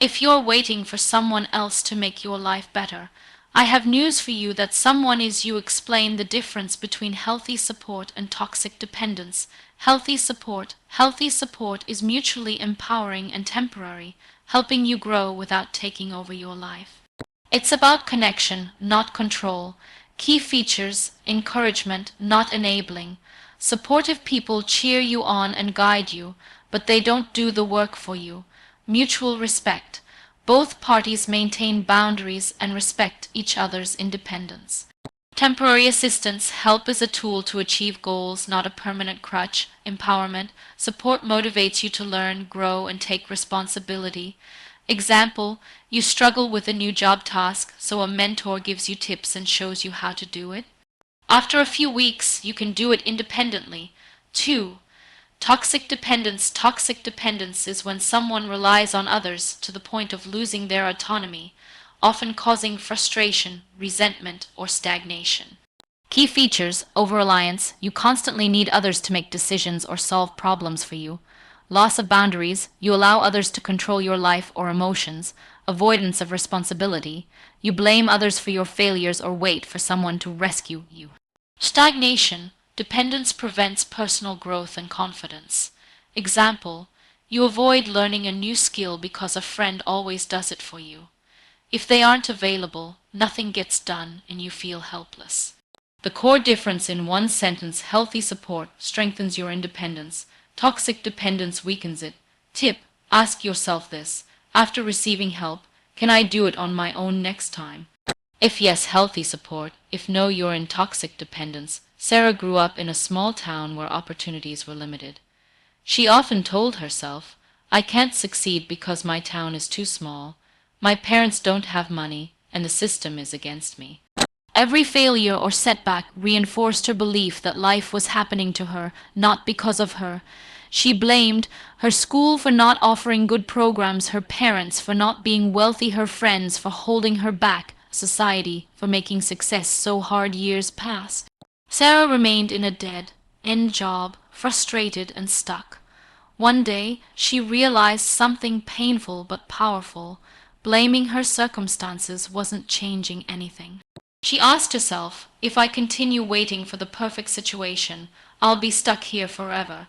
If you're waiting for someone else to make your life better, I have news for you. That someone is you. Explain the difference between healthy support and toxic dependence. Healthy support is mutually empowering and temporary, helping you grow without taking over your life. It's about connection, not control. Key features: encouragement, not enabling. Supportive people cheer you on and guide you, but they don't do the work for you. Mutual respect. Both parties maintain boundaries and respect each other's independence. Temporary assistance. Help is a tool to achieve goals, not a permanent crutch. Empowerment. Support motivates you to learn, grow, and take responsibility. Example: you struggle with a new job task, so a mentor gives you tips and shows you how to do it. After a few weeks, you can do it independently. 2. Toxic dependence. Toxic dependence is when someone relies on others to the point of losing their autonomy, often causing frustration, resentment, or stagnation. Key features: over-reliance. You constantly need others to make decisions or solve problems for you. Loss of boundaries. You allow others to control your life or emotions. Avoidance of responsibility. You blame others for your failures or wait for someone to rescue you. Stagnation. Dependence prevents personal growth and confidence. Example: you avoid learning a new skill because a friend always does it for you. If they aren't available, nothing gets done and you feel helpless. The core difference in one sentence: healthy support strengthens your independence. Toxic dependence weakens it. Tip: ask yourself this. After receiving help, can I do it on my own next time? If yes, healthy support. If no, you're in toxic dependence. Sarah grew up in a small town where opportunities were limited. She often told herself, I can't succeed because my town is too small. My parents don't have money, and the system is against me. Every failure or setback reinforced her belief that life was happening to her, not because of her. She blamed her school for not offering good programs, her parents for not being wealthy, her friends for holding her back, society for making success so hard. Years passed. Sarah remained in a dead-end job, frustrated and stuck. One day, she realized something painful but powerful. Blaming her circumstances wasn't changing anything. She asked herself, if I continue waiting for the perfect situation, I'll be stuck here forever.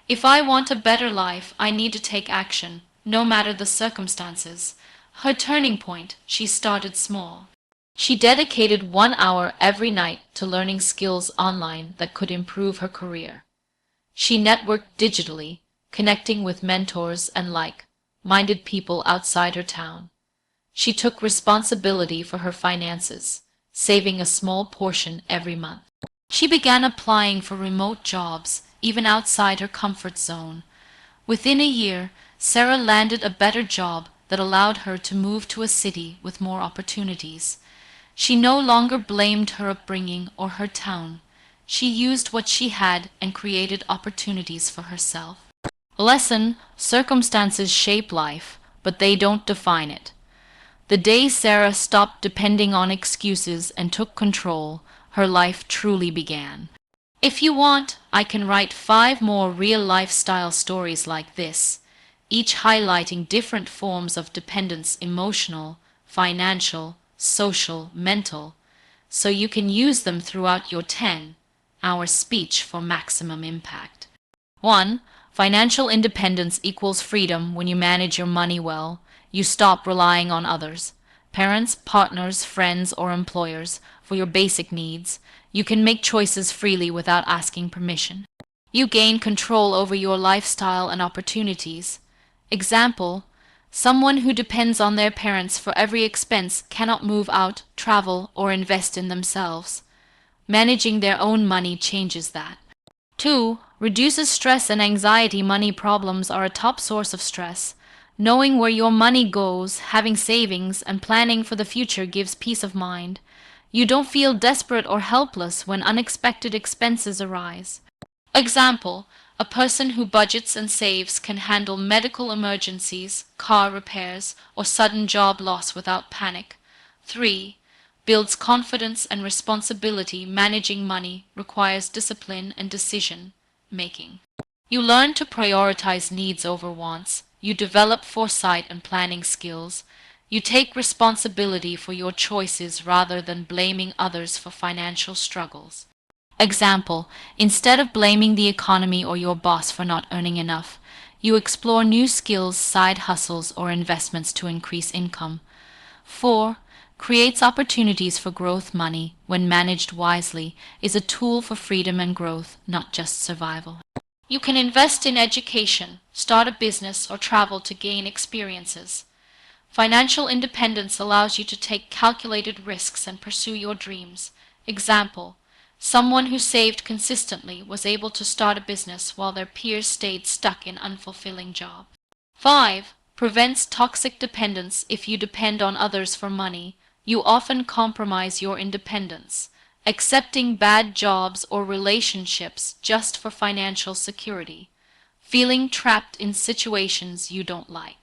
If I want a better life, I need to take action, no matter the circumstances. Her turning point: she started small. She dedicated 1 hour every night to learning skills online that could improve her career. She networked digitally, connecting with mentors and like-minded people outside her town. She took responsibility for her finances, saving a small portion every month. She began applying for remote jobs, even outside her comfort zone. Within a year, Sarah landed a better job that allowed her to move to a city with more opportunities. She no longer blamed her upbringing or her town. She used what she had and created opportunities for herself. Lesson: circumstances shape life, but they don't define it. The day Sarah stopped depending on excuses and took control, her life truly began. If you want, I can write 5 more real lifestyle stories like this, each highlighting different forms of dependence: emotional, financial, social, mental, so you can use them throughout your 10-hour speech for maximum impact. 1. Financial independence equals freedom. When you manage your money well, you stop relying on others, parents, partners, friends, or employers, for your basic needs. You can make choices freely without asking permission. You gain control over your lifestyle and opportunities. Example: someone who depends on their parents for every expense cannot move out, travel, or invest in themselves. Managing their own money changes that. 2. Reduces stress and anxiety. Money problems are a top source of stress. Knowing where your money goes, having savings, and planning for the future gives peace of mind. You don't feel desperate or helpless when unexpected expenses arise. Example: a person who budgets and saves can handle medical emergencies, car repairs, or sudden job loss without panic. 3. Builds confidence and responsibility. Managing money requires discipline and decision making. You learn to prioritize needs over wants. You develop foresight and planning skills. You take responsibility for your choices rather than blaming others for financial struggles. Example, instead of blaming the economy or your boss for not earning enough, you explore new skills, side hustles, or investments to increase income. 4. Creates opportunities for growth. Money, when managed wisely, is a tool for freedom and growth, not just survival. You can invest in education, start a business, or travel to gain experiences. Financial independence allows you to take calculated risks and pursue your dreams. Example, someone who saved consistently was able to start a business while their peers stayed stuck in unfulfilling jobs. 5. Prevents toxic dependence. If you depend on others for money, you often compromise your independence, accepting bad jobs or relationships just for financial security, feeling trapped in situations you don't like.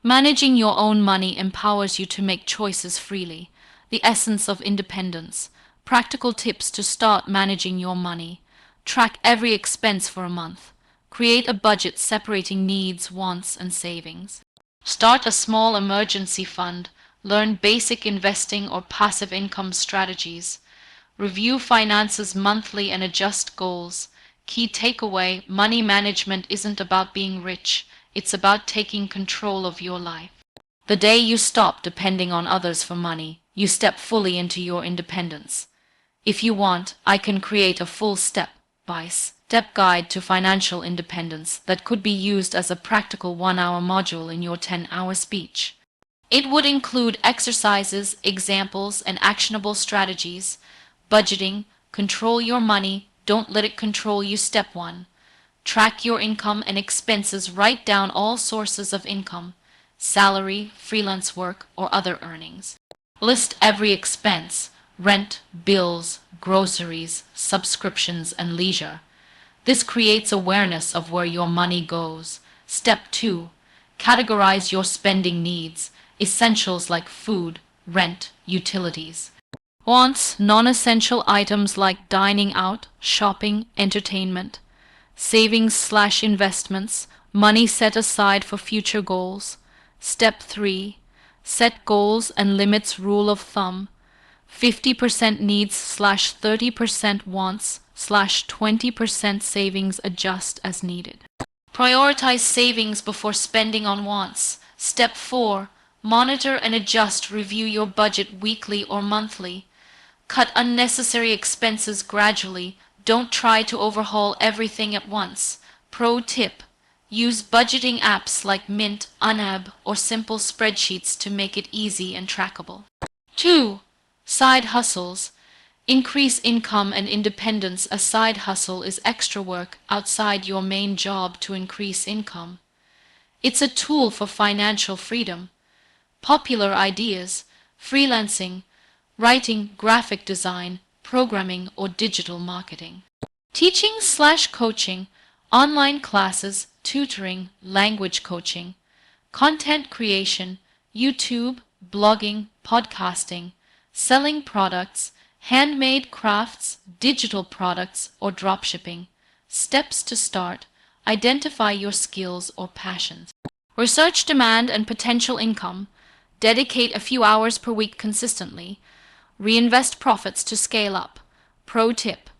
Managing your own money empowers you to make choices freely, the essence of independence. Practical tips to start managing your money. Track every expense for a month. Create a budget separating needs, wants, and savings. Start a small emergency fund. Learn basic investing or passive income strategies. Review finances monthly and adjust goals. Key takeaway, money management isn't about being rich, it's about taking control of your life. The day you stop depending on others for money, you step fully into your independence. If you want, I can create a full step-by-step guide to financial independence that could be used as a practical 1-hour module in your 10-hour speech. It would include exercises, examples, and actionable strategies. Budgeting, control your money, don't let it control you. Step 1. Track your income and expenses. Write down all sources of income, salary, freelance work, or other earnings. List every expense, rent, bills, groceries, subscriptions, and leisure. This creates awareness of where your money goes. Step 2. Categorize your spending needs, essentials like food, rent, utilities. Wants, non-essential items like dining out, shopping, entertainment. Savings/investments, money set aside for future goals. Step 3. Set goals and limits. Rule of thumb, 50% needs/30% wants/20% savings. Adjust as needed. Prioritize savings before spending on wants. Step 4. Monitor and adjust. Review your budget weekly or monthly. Cut unnecessary expenses gradually. Don't try to overhaul everything at once. Pro tip: use budgeting apps like Mint, Unab, or simple spreadsheets to make it easy and trackable. 2. Side hustles. Increase income and independence. A side hustle is extra work outside your main job to increase income. It's a tool for financial freedom. Popular ideas: freelancing, writing, graphic design, programming, or digital marketing. Teaching/coaching, online classes, tutoring, language coaching. Content creation, YouTube, blogging, podcasting, selling products, handmade crafts, digital products, or dropshipping. Steps to start: identify your skills or passions. Research demand and potential income. Dedicate a few hours per week consistently. Reinvest profits to scale up. Pro tip: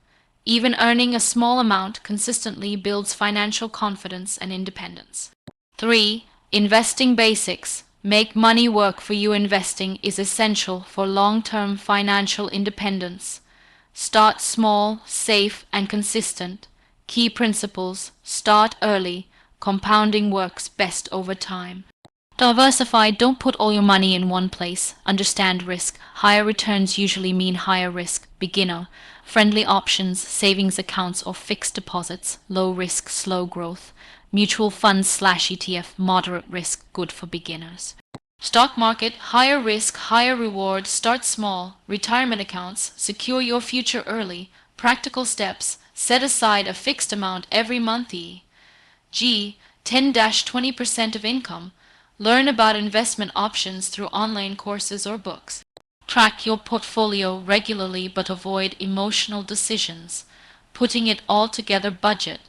even earning a small amount consistently builds financial confidence and independence. 3. Investing basics. Make money work for you. Investing is essential for long-term financial independence. Start small, safe, and consistent. Key principles: start early. Compounding works best over time. Diversify. Don't put all your money in one place. Understand risk. Higher returns usually mean higher risk. Beginner friendly options, savings accounts or fixed deposits. Low risk, slow growth. Mutual funds/ETF, moderate risk, good for beginners. Stock market, higher risk, higher reward. Start small. Retirement accounts, secure your future early. Practical steps: set aside a fixed amount every month. 10-20% of income. Learn about investment options through online courses or books. Track your portfolio regularly but avoid emotional decisions. Putting it all together. Budget.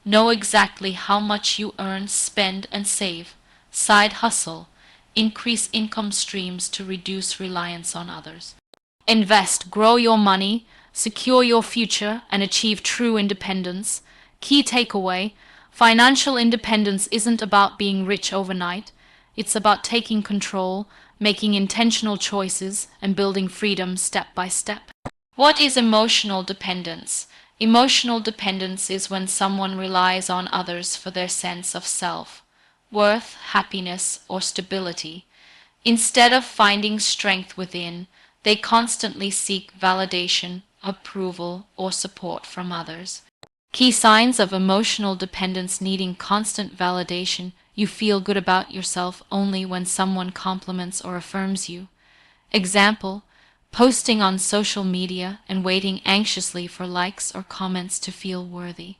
Know exactly how much you earn, spend, and save. Side hustle. Increase income streams to reduce reliance on others. Invest, grow your money, secure your future, and achieve true independence. Key takeaway: financial independence isn't about being rich overnight. It's about taking control, making intentional choices, and building freedom step by step. What is emotional dependence? Emotional dependence is when someone relies on others for their sense of self, worth, happiness, or stability. Instead of finding strength within, they constantly seek validation, approval, or support from others. Key signs of emotional dependence: needing constant validation. You feel good about yourself only when someone compliments or affirms you. Example: posting on social media and waiting anxiously for likes or comments to feel worthy.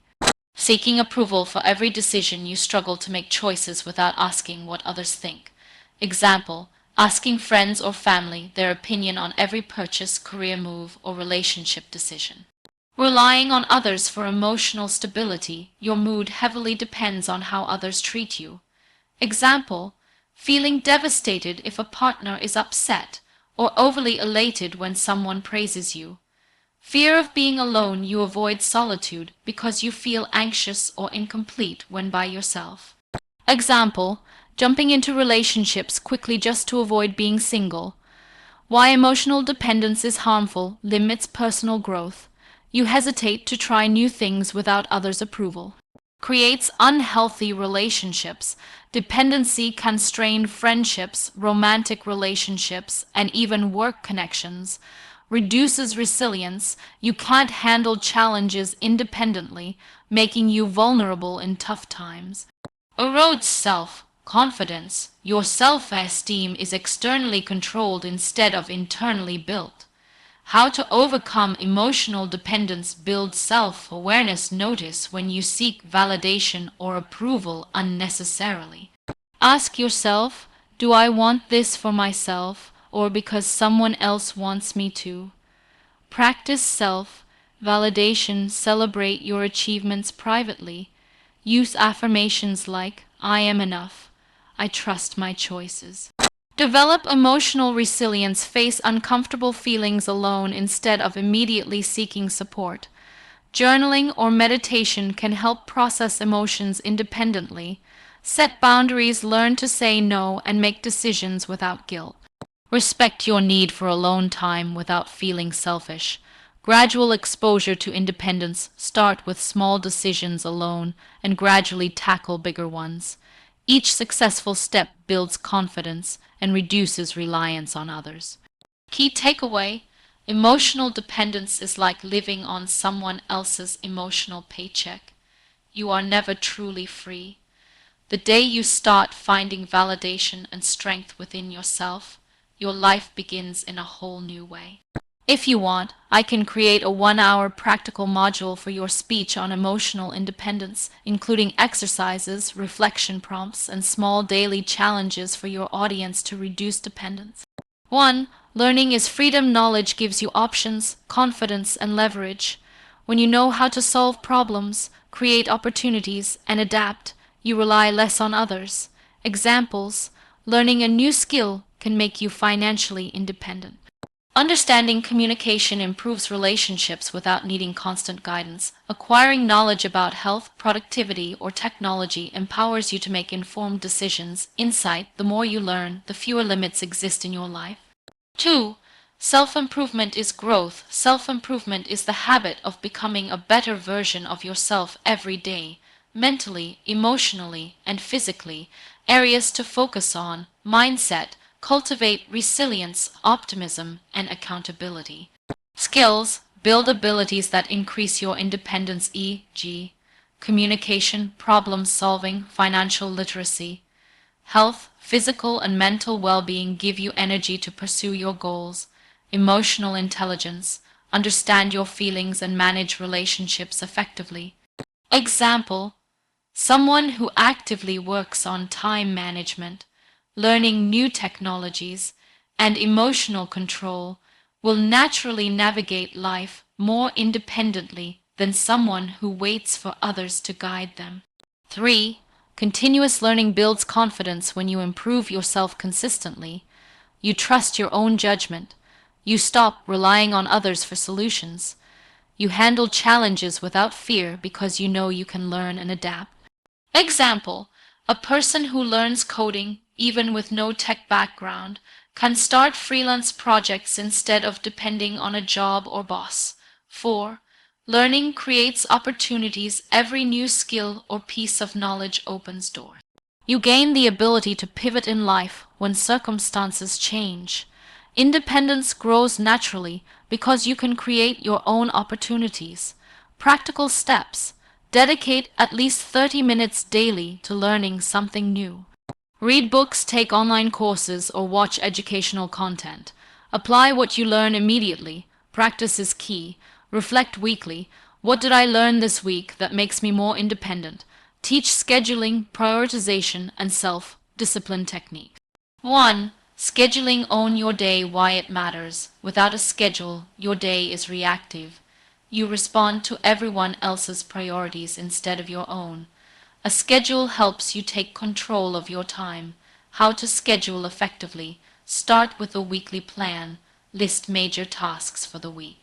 Seeking approval for every decision. You struggle to make choices without asking what others think. Example: asking friends or family their opinion on every purchase, career move, or relationship decision. Relying on others for emotional stability. Your mood heavily depends on how others treat you. Example: feeling devastated if a partner is upset, or overly elated when someone praises you. Fear of being alone. You avoid solitude because you feel anxious or incomplete when by yourself. Example: jumping into relationships quickly just to avoid being single. Why emotional dependence is harmful: limits personal growth. You hesitate to try new things without others' approval. Creates unhealthy relationships. Dependency can strain friendships, romantic relationships, and even work connections. Reduces resilience. You can't handle challenges independently, making you vulnerable in tough times. Erodes self-confidence. Your self-esteem is externally controlled instead of internally built. How to overcome emotional dependence: build self-awareness. Notice when you seek validation or approval unnecessarily. Ask yourself, do I want this for myself or because someone else wants me to? Practice self-validation. Celebrate your achievements privately. Use affirmations like, I am enough. I trust my choices. Develop emotional resilience. Face uncomfortable feelings alone instead of immediately seeking support. Journaling or meditation can help process emotions independently. Set boundaries. Learn to say no and make decisions without guilt. Respect your need for alone time without feeling selfish. Gradual exposure to independence. Start with small decisions alone and gradually tackle bigger ones. Each successful step builds confidence and reduces reliance on others. Key takeaway: emotional dependence is like living on someone else's emotional paycheck. You are never truly free. The day you start finding validation and strength within yourself, your life begins in a whole new way. If you want, I can create a 1-hour practical module for your speech on emotional independence, including exercises, reflection prompts, and small daily challenges for your audience to reduce dependence. 1. Learning is freedom. Knowledge gives you options, confidence, and leverage. When you know how to solve problems, create opportunities, and adapt, you rely less on others. Examples: learning a new skill can make you financially independent. Understanding communication improves relationships without needing constant guidance. Acquiring knowledge about health, productivity, or technology empowers you to make informed decisions. Insight: the more you learn, the fewer limits exist in your life. 2. Self-improvement is growth. Self-improvement is the habit of becoming a better version of yourself every day, mentally, emotionally, and physically. Areas to focus on: mindset. Cultivate resilience, optimism, and accountability. Skills: build abilities that increase your independence, e.g., communication, problem solving, financial literacy. Health: physical and mental well-being give you energy to pursue your goals. Emotional intelligence: understand your feelings and manage relationships effectively. Example: someone who actively works on time management, learning new technologies, and emotional control will naturally navigate life more independently than someone who waits for others to guide them. 3. Continuous learning builds confidence when you improve yourself consistently. You trust your own judgment. You stop relying on others for solutions. You handle challenges without fear because you know you can learn and adapt. Example: a person who learns coding, even with no tech background, can start freelance projects instead of depending on a job or boss. 4. Learning creates opportunities. Every new skill or piece of knowledge opens doors. You gain the ability to pivot in life when circumstances change. Independence grows naturally because you can create your own opportunities. Practical steps: dedicate at least 30 minutes daily to learning something new. Read books, take online courses, or watch educational content. Apply what you learn immediately. Practice is key. Reflect weekly. What did I learn this week that makes me more independent? Teach scheduling, prioritization, and self-discipline techniques. 1. Scheduling. Own your day. Why it matters. Without a schedule, your day is reactive. You respond to everyone else's priorities instead of your own. A schedule helps you take control of your time. How to schedule effectively. Start with a weekly plan. List major tasks for the week.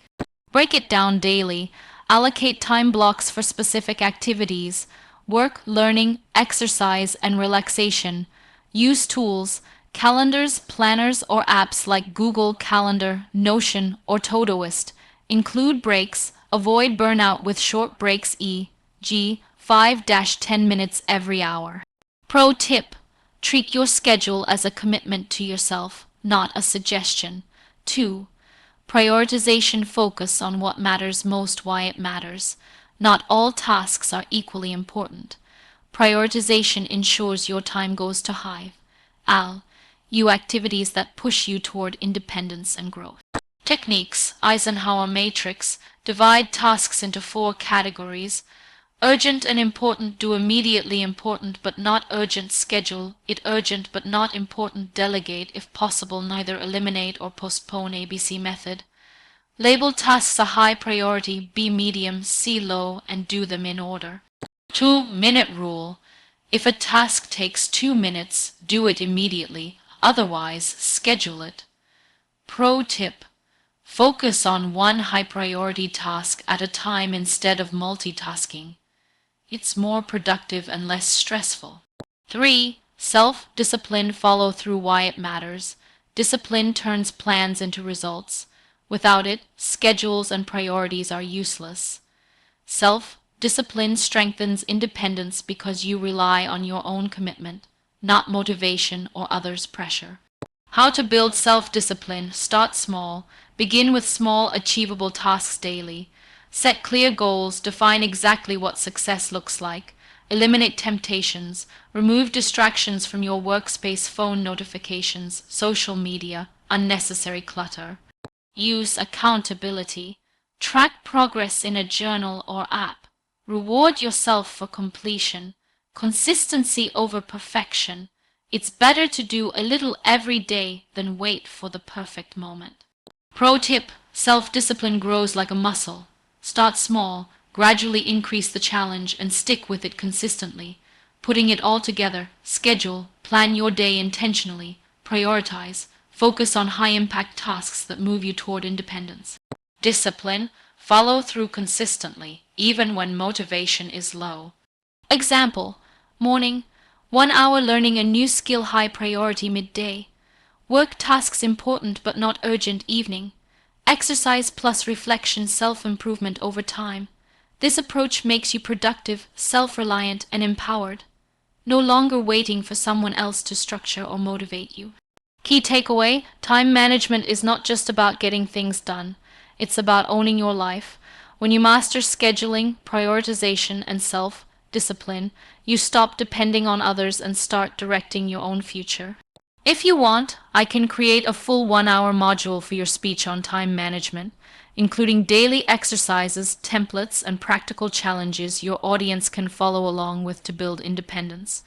Break it down daily. Allocate time blocks for specific activities: work, learning, exercise, and relaxation. Use tools, calendars, planners, or apps like Google Calendar, Notion, or Todoist. Include breaks. Avoid burnout with short breaks, e.g. 5-10 minutes every hour. Pro tip: treat your schedule as a commitment to yourself, not a suggestion. 2. Prioritization. Focus on what matters most. Why it matters. Not all tasks are equally important. Prioritization ensures your time goes to you activities that push you toward independence and growth. Techniques. Eisenhower matrix. Divide tasks into 4 categories. Urgent and important. Do immediately. Important but not urgent. Schedule it. Urgent but not important. Delegate if possible. Neither eliminate or postpone. ABC method. Label tasks a high priority, B medium, C low, and do them in order. 2-minute rule. If a task takes 2 minutes, do it immediately. Otherwise, schedule it. Pro tip: focus on one high priority task at a time instead of multitasking. It's more productive and less stressful. 3. Self-discipline. Follow through. Why it matters. Discipline turns plans into results. Without it, schedules and priorities are useless. Self-discipline strengthens independence because you rely on your own commitment, not motivation or others' pressure. How to build self-discipline. Start small. Begin with small, achievable tasks daily. Set clear goals. Define exactly what success looks like. Eliminate temptations. Remove distractions from your workspace: phone notifications, social media, unnecessary clutter. Use accountability. Track progress in a journal or app. Reward yourself for completion. Consistency over perfection. It's better to do a little every day than wait for the perfect moment. Pro tip: self-discipline grows like a muscle. Start small, gradually increase the challenge, and stick with it consistently. Putting it all together: schedule, plan your day intentionally, prioritize, focus on high-impact tasks that move you toward independence. Discipline: follow through consistently, even when motivation is low. Example: morning, 1 hour learning a new skill, high priority. Midday, work tasks important but not urgent. Evening, exercise plus reflection, self-improvement over time. This approach makes you productive, self-reliant, and empowered, no longer waiting for someone else to structure or motivate you. Key takeaway: time management is not just about getting things done. It's about owning your life. When you master scheduling, prioritization, and self-discipline, you stop depending on others and start directing your own future. If you want, I can create a full 1-hour module for your speech on time management, including daily exercises, templates, and practical challenges your audience can follow along with to build independence.